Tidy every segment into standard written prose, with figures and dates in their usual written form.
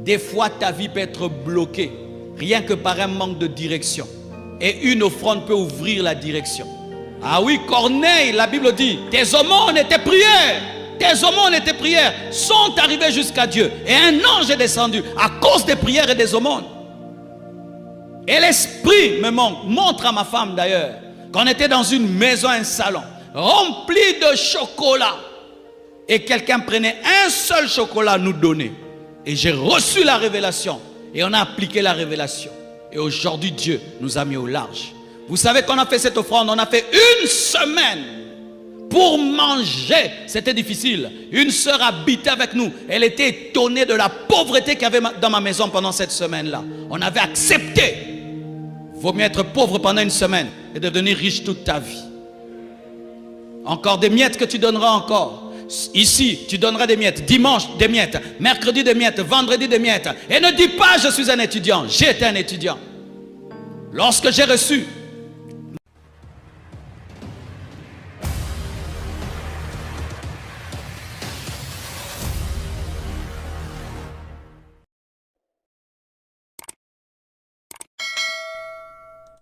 Des fois, ta vie peut être bloquée, rien que par un manque de direction. Et une offrande peut ouvrir la direction. Ah oui, Corneille, la Bible dit, tes aumônes et tes prières, tes aumônes et tes prières sont arrivées jusqu'à Dieu. Et un ange est descendu à cause des prières et des aumônes. Et l'esprit me montre à ma femme d'ailleurs, qu'on était dans une maison, un salon, rempli de chocolat. Et quelqu'un prenait un seul chocolat à nous donner. Et j'ai reçu la révélation. Et on a appliqué la révélation. Et aujourd'hui, Dieu nous a mis au large. Vous savez qu'on a fait cette offrande, on a fait une semaine pour manger. C'était difficile. Une sœur habitait avec nous. Elle était étonnée de la pauvreté qu'il y avait dans ma maison pendant cette semaine-là. On avait accepté. Vaut mieux être pauvre pendant une semaine et devenir riche toute ta vie. Encore des miettes que tu donneras encore. Ici, tu donneras des miettes. Dimanche, des miettes. Mercredi, des miettes. Vendredi, des miettes. Et ne dis pas, je suis un étudiant. J'étais un étudiant. Lorsque j'ai reçu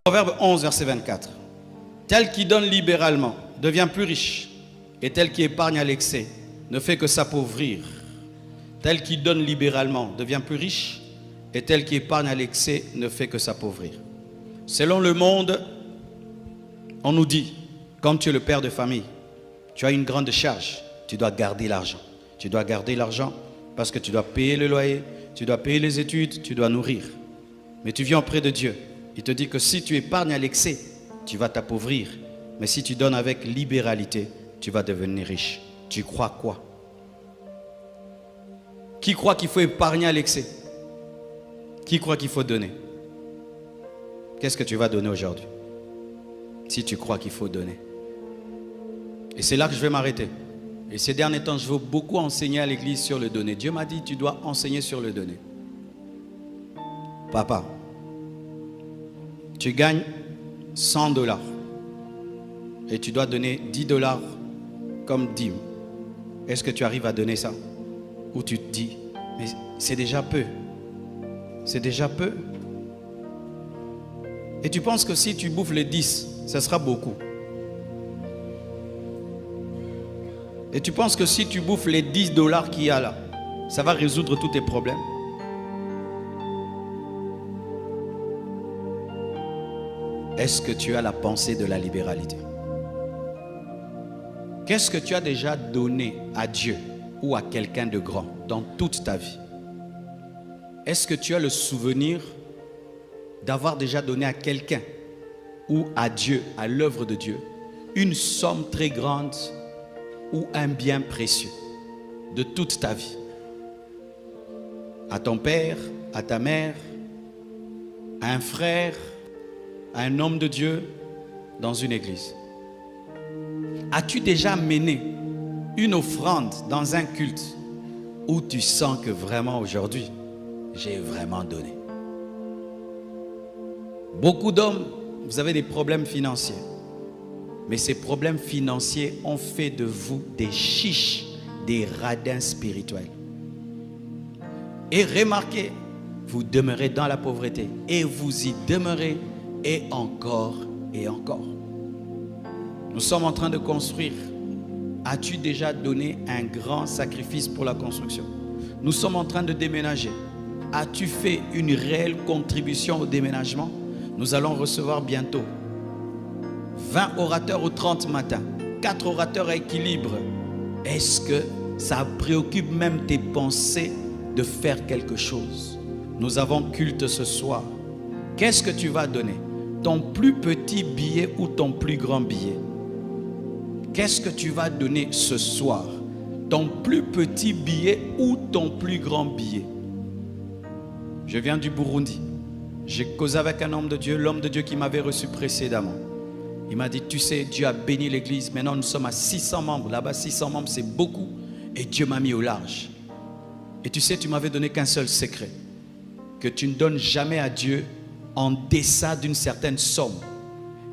Proverbe 11, verset 24. Tel qui donne libéralement devient plus riche, et tel qui épargne à l'excès ne fait que s'appauvrir. Tel qui donne libéralement devient plus riche, et tel qui épargne à l'excès ne fait que s'appauvrir. Selon le monde, on nous dit, comme tu es le père de famille, tu as une grande charge, tu dois garder l'argent. Tu dois garder l'argent parce que tu dois payer le loyer, tu dois payer les études, tu dois nourrir. Mais tu viens auprès de Dieu. Il te dit que si tu épargnes à l'excès, tu vas t'appauvrir. Mais si tu donnes avec libéralité, tu vas devenir riche. Tu crois quoi? Qui croit qu'il faut épargner à l'excès? Qui croit qu'il faut donner? Qu'est-ce que tu vas donner aujourd'hui? Si tu crois qu'il faut donner. Et c'est là que je vais m'arrêter. Et ces derniers temps, je veux beaucoup enseigner à l'église sur le donner. Dieu m'a dit, tu dois enseigner sur le donner. Papa, tu gagnes 100 $. Et tu dois donner 10 $ comme dîme. Est-ce que tu arrives à donner ça? Ou tu te dis, mais c'est déjà peu. C'est déjà peu. Et tu penses que si tu bouffes les 10, ça sera beaucoup. Et tu penses que si tu bouffes les 10 $ qu'il y a là, ça va résoudre tous tes problèmes. Est-ce que tu as la pensée de la libéralité? Qu'est-ce que tu as déjà donné à Dieu ou à quelqu'un de grand dans toute ta vie? Est-ce que tu as le souvenir d'avoir déjà donné à quelqu'un ou à Dieu, à l'œuvre de Dieu, une somme très grande ou un bien précieux de toute ta vie? À ton père, à ta mère, à un frère, à un homme de Dieu dans une église? As-tu déjà mené une offrande dans un culte où tu sens que vraiment aujourd'hui, j'ai vraiment donné? Beaucoup d'hommes, vous avez des problèmes financiers. Mais ces problèmes financiers ont fait de vous des chiches, des radins spirituels. Et remarquez, vous demeurez dans la pauvreté et vous y demeurez et encore et encore. Nous sommes en train de construire. As-tu déjà donné un grand sacrifice pour la construction? Nous sommes en train de déménager. As-tu fait une réelle contribution au déménagement? Nous allons recevoir bientôt 20 orateurs au 30 matin, 4 orateurs à équilibre. Est-ce que ça préoccupe même tes pensées de faire quelque chose? Nous avons culte ce soir. Qu'est-ce que tu vas donner? Ton plus petit billet ou ton plus grand billet? Qu'est-ce que tu vas donner ce soir? Ton plus petit billet ou ton plus grand billet? Je viens du Burundi. J'ai causé avec un homme de Dieu, l'homme de Dieu qui m'avait reçu précédemment. Il m'a dit, tu sais, Dieu a béni l'église. Maintenant, nous sommes à 600 membres. Là-bas, 600 membres, c'est beaucoup. Et Dieu m'a mis au large. Et tu sais, tu m'avais donné qu'un seul secret. Que tu ne donnes jamais à Dieu en deçà d'une certaine somme.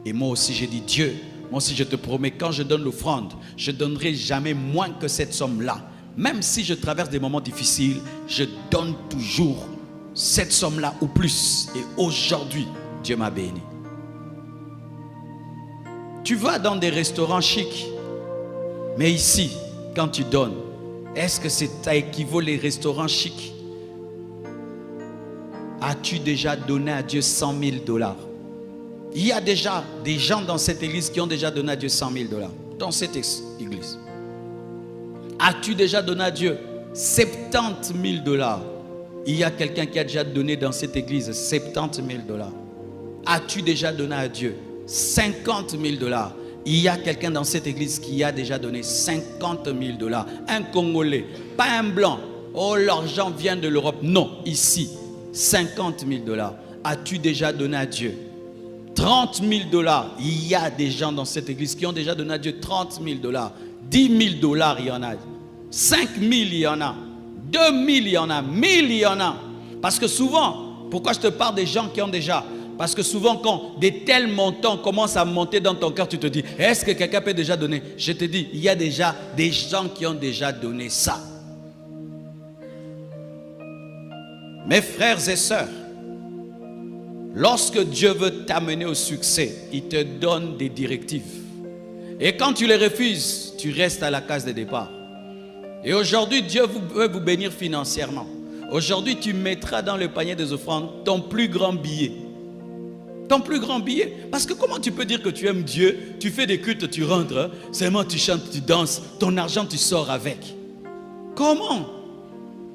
Et moi aussi, j'ai dit, Dieu, moi aussi, je te promets, quand je donne l'offrande, je ne donnerai jamais moins que cette somme-là. même si je traverse des moments difficiles, je donne toujours cette somme-là ou plus. Et aujourd'hui, Dieu m'a béni. Tu vas dans des restaurants chics, mais ici, quand tu donnes, est-ce que ça équivaut les restaurants chics? As-tu déjà donné à Dieu 100 000 $? Il y a déjà des gens dans cette église qui ont déjà donné à Dieu 100 000 $. Dans cette église. As-tu déjà donné à Dieu 70 000 $? Il y a quelqu'un qui a déjà donné dans cette église 70 000 $. As-tu déjà donné à Dieu 50 000 $? Il y a quelqu'un dans cette église qui a déjà donné 50 000 $. Un Congolais, pas un blanc. Oh, l'argent vient de l'Europe. Non, ici, 50 000 $. As-tu déjà donné à Dieu 30 000 $? Il y a des gens dans cette église qui ont déjà donné à Dieu 30 000 $. 10 000 $, il y en a. 5 000, il y en a. 2 000, il y en a. 1 000, il y en a. Parce que souvent, pourquoi je te parle des gens qui ont déjà? Parce que souvent, quand des tels montants commencent à monter dans ton cœur, tu te dis, est-ce que quelqu'un peut déjà donner? Je te dis, il y a déjà des gens qui ont déjà donné ça. Mes frères et sœurs, lorsque Dieu veut t'amener au succès, il te donne des directives. Et quand tu les refuses, tu restes à la case de départ. Et aujourd'hui, Dieu veut vous bénir financièrement. Aujourd'hui, tu mettras dans le panier des offrandes ton plus grand billet. Ton plus grand billet. Parce que comment tu peux dire que tu aimes Dieu, tu fais des cultes, tu rentres, seulement tu chantes, tu danses, ton argent tu sors avec. Comment?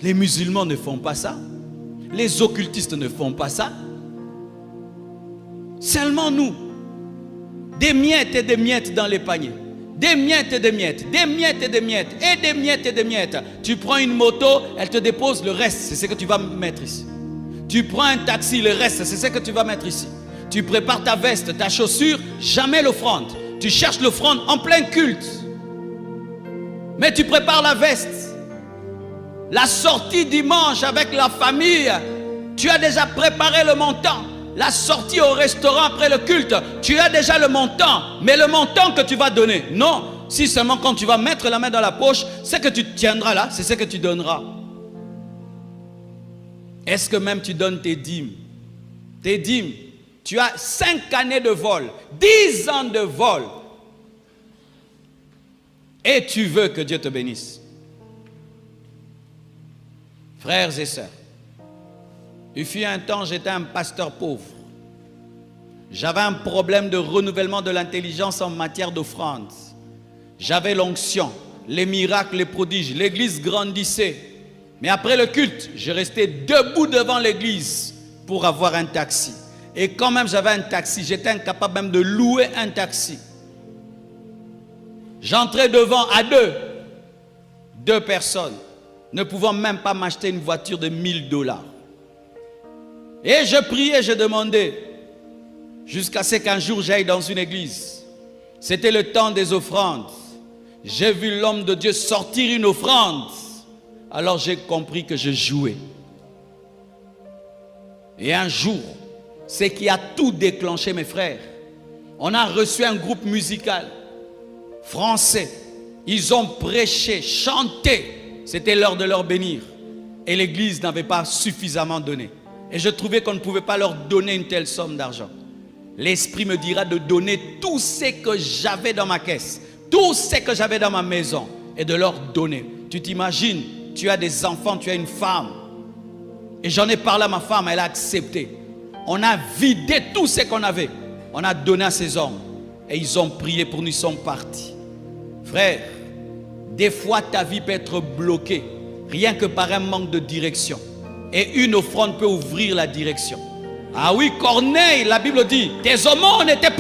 Les musulmans ne font pas ça. Les occultistes ne font pas ça. Seulement nous. Des miettes et des miettes dans les paniers. Des miettes et des miettes. Des miettes et des miettes. Et des miettes et des miettes. Tu prends une moto, elle te dépose le reste. C'est ce que tu vas mettre ici. Tu prends un taxi, le reste, c'est ce que tu vas mettre ici. Tu prépares ta veste, ta chaussure, jamais l'offrande. Tu cherches l'offrande en plein culte. Mais tu prépares la veste. La sortie dimanche avec la famille, tu as déjà préparé le montant. La sortie au restaurant après le culte, tu as déjà le montant. Mais le montant que tu vas donner, non. Si seulement quand tu vas mettre la main dans la poche, ce que tu tiendras là, c'est ce que tu donneras. Est-ce que même tu donnes tes dîmes? Tes dîmes, tu as 5 années de vol, 10 ans de vol. Et tu veux que Dieu te bénisse. Frères et sœurs, il fut un temps, j'étais un pasteur pauvre. J'avais un problème de renouvellement de l'intelligence en matière d'offrande. J'avais l'onction, les miracles, les prodiges. L'église grandissait. Mais après le culte, je restais debout devant l'église pour avoir un taxi. Et quand même j'avais un taxi, j'étais incapable même de louer un taxi. J'entrais devant à deux personnes, ne pouvant même pas m'acheter une voiture de 1 000 $. Et je priais, je demandais, jusqu'à ce qu'un jour j'aille dans une église. C'était le temps des offrandes. J'ai vu l'homme de Dieu sortir une offrande. Alors j'ai compris que je jouais. Et un jour, ce qui a tout déclenché, mes frères, on a reçu un groupe musical français. Ils ont prêché, chanté. C'était l'heure de leur bénir. Et l'église n'avait pas suffisamment donné. Et je trouvais qu'on ne pouvait pas leur donner une telle somme d'argent. L'Esprit me dira de donner tout ce que j'avais dans ma caisse, tout ce que j'avais dans ma maison, et de leur donner. Tu t'imagines, tu as des enfants, tu as une femme. Et j'en ai parlé à ma femme, elle a accepté. On a vidé tout ce qu'on avait. On a donné à ces hommes. Et ils ont prié pour nous, ils sont partis. Frère, des fois ta vie peut être bloquée, rien que par un manque de direction. Et une offrande peut ouvrir la direction. Ah oui, Corneille, la Bible dit, tes aumônes et tes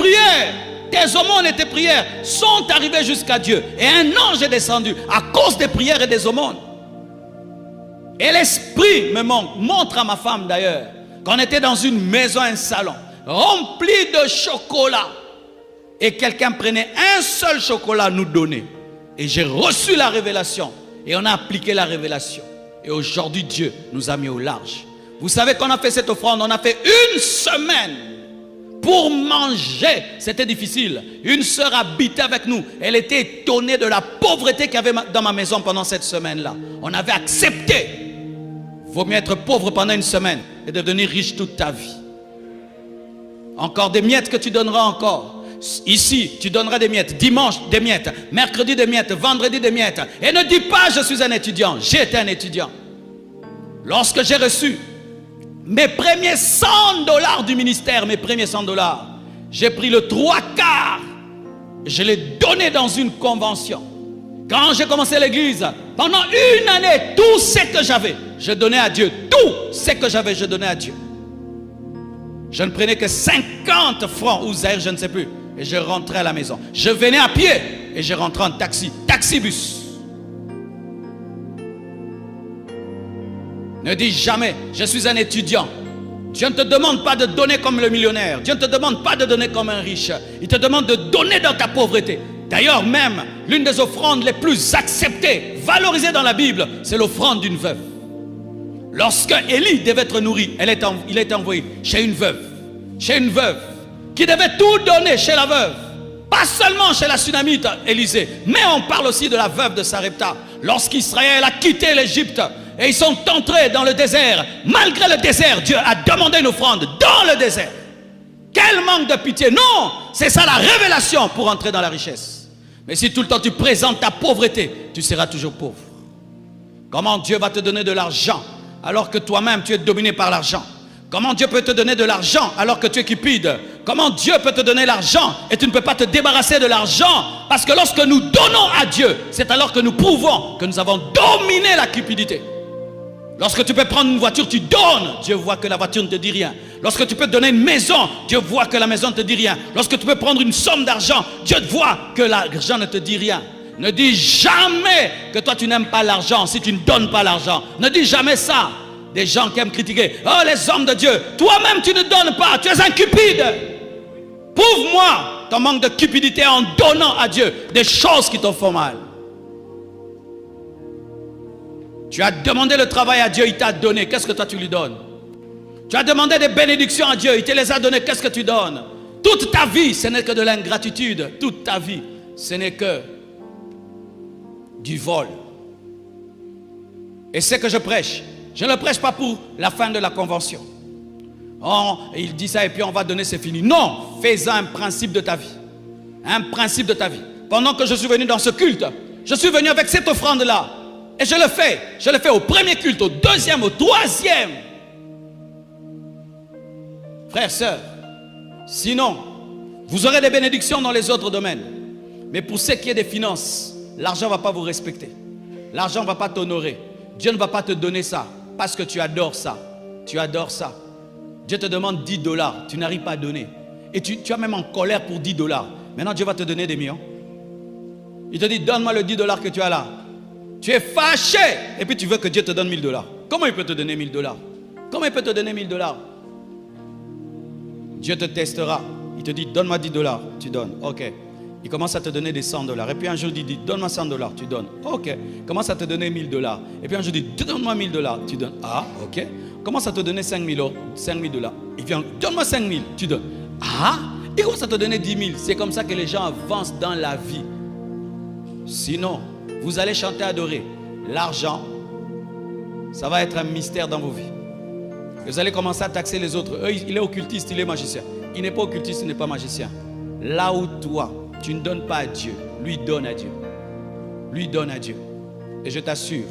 prières, sont arrivées jusqu'à Dieu. Et un ange est descendu à cause des prières et des aumônes. Et l'esprit me montre à ma femme d'ailleurs, qu'on était dans une maison, un salon, rempli de chocolat. Et quelqu'un prenait un seul chocolat à nous donner. Et j'ai reçu la révélation. Et on a appliqué la révélation. Et aujourd'hui, Dieu nous a mis au large. Vous savez qu'on a fait cette offrande, on a fait 1 semaine Pour manger, c'était difficile. Une sœur habitait avec nous. Elle était étonnée de la pauvreté qu'il y avait dans ma maison pendant cette semaine-là. On avait accepté. Vaut mieux être pauvre pendant une semaine et devenir riche toute ta vie. Encore des miettes que tu donneras encore. Ici, tu donneras des miettes. Dimanche, des miettes. Mercredi, des miettes. Vendredi, des miettes. Et ne dis pas, je suis un étudiant. J'étais un étudiant. Lorsque j'ai reçu mes premiers $100 du ministère, mes premiers $100, j'ai pris le 3/4. Je l'ai donné dans une convention. Quand j'ai commencé l'église, pendant une année, tout ce que j'avais, je donnais à Dieu. Tout ce que j'avais, je donnais à Dieu. Je ne prenais que 50 francs ou zaire, je ne sais plus. Et je rentrais à la maison. Je venais à pied et je rentrais en taxi. Taxibus. Ne dis jamais, je suis un étudiant. Dieu ne te demande pas de donner comme le millionnaire. Dieu ne te demande pas de donner comme un riche. Il te demande de donner dans ta pauvreté. D'ailleurs même, l'une des offrandes les plus acceptées, valorisées dans la Bible, c'est l'offrande d'une veuve. Lorsque Élie devait être nourri, il est envoyé chez une veuve. Chez une veuve qui devait tout donner chez la veuve. Pas seulement chez la Sunamite Élisée, mais on parle aussi de la veuve de Sarepta. Lorsqu'Israël a quitté l'Égypte et ils sont entrés dans le désert, malgré le désert, Dieu a demandé une offrande dans le désert. Quel manque de pitié! Non, c'est ça la révélation pour entrer dans la richesse. Mais si tout le temps tu présentes ta pauvreté, tu seras toujours pauvre. Comment Dieu va te donner de l'argent alors que toi-même tu es dominé par l'argent? Comment Dieu peut te donner de l'argent alors que tu es cupide? Comment Dieu peut te donner l'argent et tu ne peux pas te débarrasser de l'argent? Parce que lorsque nous donnons à Dieu, c'est alors que nous prouvons que nous avons dominé la cupidité. Lorsque tu peux prendre une voiture, tu donnes. Dieu voit que la voiture ne te dit rien. Lorsque tu peux te donner une maison, Dieu voit que la maison ne te dit rien. Lorsque tu peux prendre une somme d'argent, Dieu voit que l'argent ne te dit rien. Ne dis jamais que toi tu n'aimes pas l'argent si tu ne donnes pas l'argent. Ne dis jamais ça. Des gens qui aiment critiquer. Oh les hommes de Dieu, toi-même tu ne donnes pas, tu es un cupide. Prouve-moi ton manque de cupidité en donnant à Dieu des choses qui te font mal. Tu as demandé le travail à Dieu, il t'a donné. Qu'est-ce que toi tu lui donnes? Tu as demandé des bénédictions à Dieu, il te les a données. Qu'est-ce que tu donnes? Toute ta vie, ce n'est que de l'ingratitude. Toute ta vie, ce n'est que du vol. Et c'est que je prêche. Je ne le prêche pas pour la fin de la convention. Oh, il dit ça et puis on va donner, c'est fini. Non, fais-en un principe de ta vie. Un principe de ta vie. Pendant que je suis venu dans ce culte, je suis venu avec cette offrande-là. Et je le fais. Je le fais au premier culte, au deuxième, au troisième. Frères, sœurs, sinon, vous aurez des bénédictions dans les autres domaines. Mais pour ce qui est des finances, l'argent ne va pas vous respecter. L'argent ne va pas t'honorer. Dieu ne va pas te donner ça parce que tu adores ça. Tu adores ça. Dieu te demande $10. Tu n'arrives pas à donner. Et tu es même en colère pour $10. Maintenant, Dieu va te donner des millions. Il te dit, donne-moi le $10 que tu as là. Tu es fâché. Et puis tu veux que Dieu te donne $1000. Comment il peut te donner $1000? Comment il peut te donner $1000? Dieu te testera. Il te dit, donne-moi $10. Tu donnes. Ok. Il commence à te donner des $100. Et puis un jour, il dit, donne-moi $100. Tu donnes. Ok. Il commence à te donner $1000. Et puis un jour, il dit, donne-moi $1000. Tu donnes. Ah, ok. Il commence à te donner $5000. Il vient, donne-moi 5000. Tu donnes. Ah, il commence à te donner 10 000. C'est comme ça que les gens avancent dans la vie. Sinon, vous allez chanter, adorer. L'argent, ça va être un mystère dans vos vies. Vous allez commencer à taxer les autres. Eux, il est occultiste, il est magicien. Il n'est pas occultiste, il n'est pas magicien. Là où toi, tu ne donnes pas à Dieu, lui donne à Dieu. Lui donne à Dieu. Et je t'assure,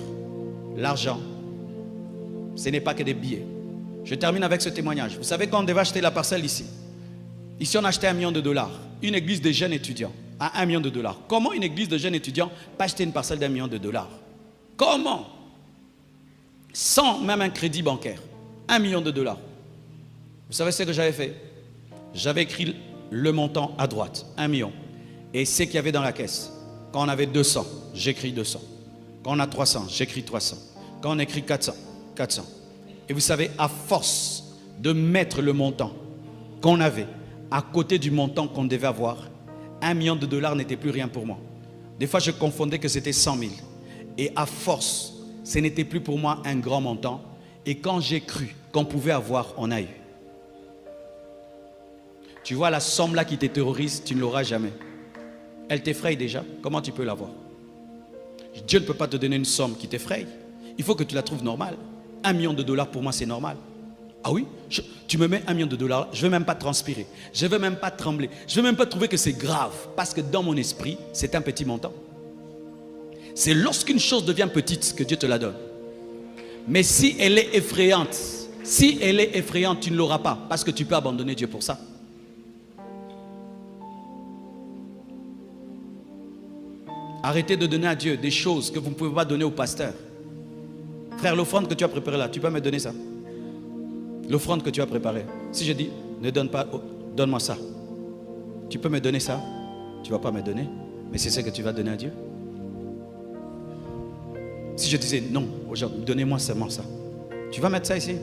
l'argent, ce n'est pas que des billets. Je termine avec ce témoignage. Vous savez quand on devait acheter la parcelle ici? Ici, on achetait $1 million. Une église de jeunes étudiants à $1 million. Comment une église de jeunes étudiants peut acheter une parcelle d'$1 million? Comment? Sans même un crédit bancaire. $1 million. Vous savez ce que j'avais fait? J'avais écrit le montant à droite, 1 million. Et ce qu'il y avait dans la caisse. Quand on avait 200, j'écris 200. Quand on a 300, j'écris 300. Quand on écrit 400, 400. Et vous savez, à force de mettre le montant qu'on avait à côté du montant qu'on devait avoir, $1 million n'était plus rien pour moi. Des fois, je confondais que c'était 100 000. Et à force, ce n'était plus pour moi un grand montant. Et quand j'ai cru qu'on pouvait avoir, on a eu. Tu vois la somme là qui te terrorise, tu ne l'auras jamais. Elle t'effraie déjà, comment tu peux l'avoir? Dieu ne peut pas te donner une somme qui t'effraie. Il faut que tu la trouves normale. 1 million de dollars pour moi c'est normal. Ah oui, tu me mets 1 million de dollars, je ne vais même pas transpirer, je ne vais même pas trembler, je ne vais même pas trouver que c'est grave, parce que dans mon esprit, c'est un petit montant. C'est lorsqu'une chose devient petite que Dieu te la donne. Mais si elle est effrayante, tu ne l'auras pas, parce que tu peux abandonner Dieu pour ça. Arrêtez de donner à Dieu des choses que vous ne pouvez pas donner au pasteur. Frère, l'offrande que tu as préparée là, tu peux me donner ça? L'offrande que tu as préparée. Si je dis, ne donne pas, donne-moi ça. Tu peux me donner ça? Tu ne vas pas me donner. Mais c'est ce que tu vas donner à Dieu. Si je disais, non, aujourd'hui, donnez-moi seulement ça. Tu vas mettre ça ici?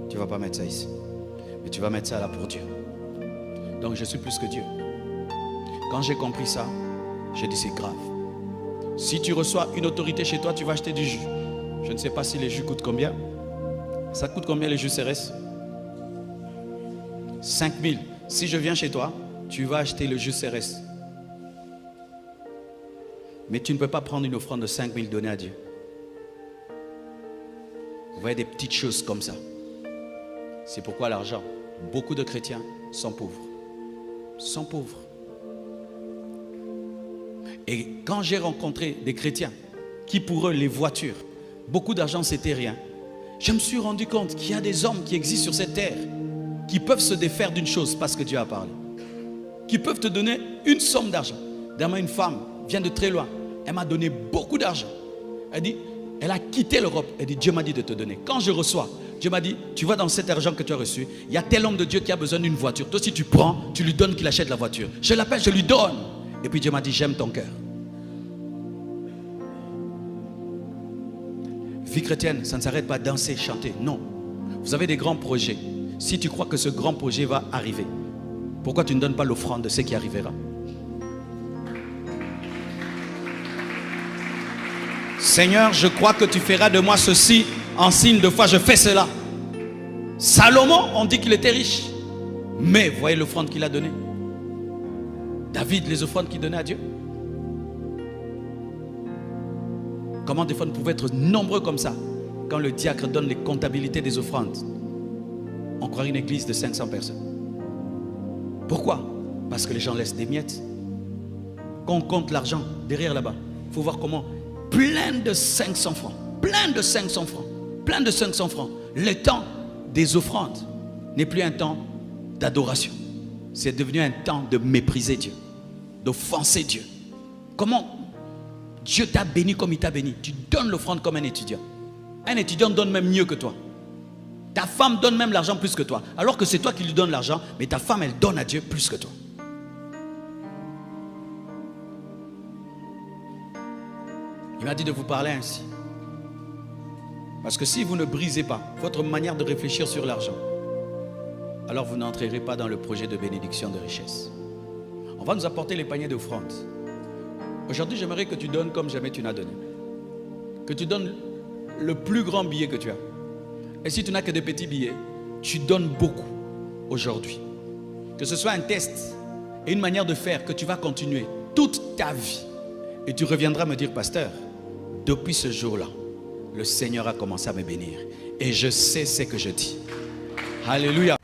Tu ne vas pas mettre ça ici. Mais tu vas mettre ça là pour Dieu. Donc je suis plus que Dieu. Quand j'ai compris ça, j'ai dit c'est grave. Si tu reçois une autorité chez toi, tu vas acheter du jus. Je ne sais pas si les jus coûtent combien. Ça coûte combien les jus CRS? 5 000. Si je viens chez toi, tu vas acheter le jus CRS. Mais tu ne peux pas prendre une offrande de 5 000 donnée à Dieu. Vous voyez des petites choses comme ça. C'est pourquoi l'argent, beaucoup de chrétiens sont pauvres. Sont pauvres. Et quand j'ai rencontré des chrétiens qui pour eux les voitures, beaucoup d'argent c'était rien, je me suis rendu compte qu'il y a des hommes qui existent sur cette terre qui peuvent se défaire d'une chose parce que Dieu a parlé. Qui peuvent te donner une somme d'argent. Dernièrement, une femme vient de très loin. Elle m'a donné beaucoup d'argent. Elle dit, elle a quitté l'Europe. Elle dit, Dieu m'a dit de te donner. Quand je reçois, Dieu m'a dit, tu vois dans cet argent que tu as reçu, il y a tel homme de Dieu qui a besoin d'une voiture. Toi, si tu prends, tu lui donnes qu'il achète la voiture. Je l'appelle, je lui donne. Et puis Dieu m'a dit, j'aime ton cœur. Vie chrétienne, ça ne s'arrête pas à danser, chanter. Non. Vous avez des grands projets. Si tu crois que ce grand projet va arriver, pourquoi tu ne donnes pas l'offrande de ce qui arrivera? Seigneur, je crois que tu feras de moi ceci en signe de foi. Je fais cela. Salomon, on dit qu'il était riche. Mais voyez l'offrande qu'il a donnée. David, les offrandes qu'il donnait à Dieu. Comment des fois nous pouvons être nombreux comme ça? Quand le diacre donne les comptabilités des offrandes, on croirait une église de 500 personnes. Pourquoi? Parce que les gens laissent des miettes. Quand on compte l'argent derrière là-bas, il faut voir comment plein de 500 francs, plein de 500 francs, plein de 500 francs. Le temps des offrandes n'est plus un temps d'adoration. C'est devenu un temps de mépriser Dieu, d'offenser Dieu. Comment Dieu t'a béni comme il t'a béni? Tu donnes l'offrande comme un étudiant. Un étudiant donne même mieux que toi. Ta femme donne même l'argent plus que toi. Alors que c'est toi qui lui donnes l'argent, mais ta femme, elle donne à Dieu plus que toi. Il m'a dit de vous parler ainsi. Parce que si vous ne brisez pas votre manière de réfléchir sur l'argent, alors vous n'entrerez pas dans le projet de bénédiction de richesse. On va nous apporter les paniers d'offrande. Aujourd'hui, j'aimerais que tu donnes comme jamais tu n'as donné. Que tu donnes le plus grand billet que tu as. Et si tu n'as que des petits billets, tu donnes beaucoup aujourd'hui. Que ce soit un test et une manière de faire que tu vas continuer toute ta vie. Et tu reviendras me dire, pasteur, depuis ce jour-là, le Seigneur a commencé à me bénir. Et je sais ce que je dis. Alléluia.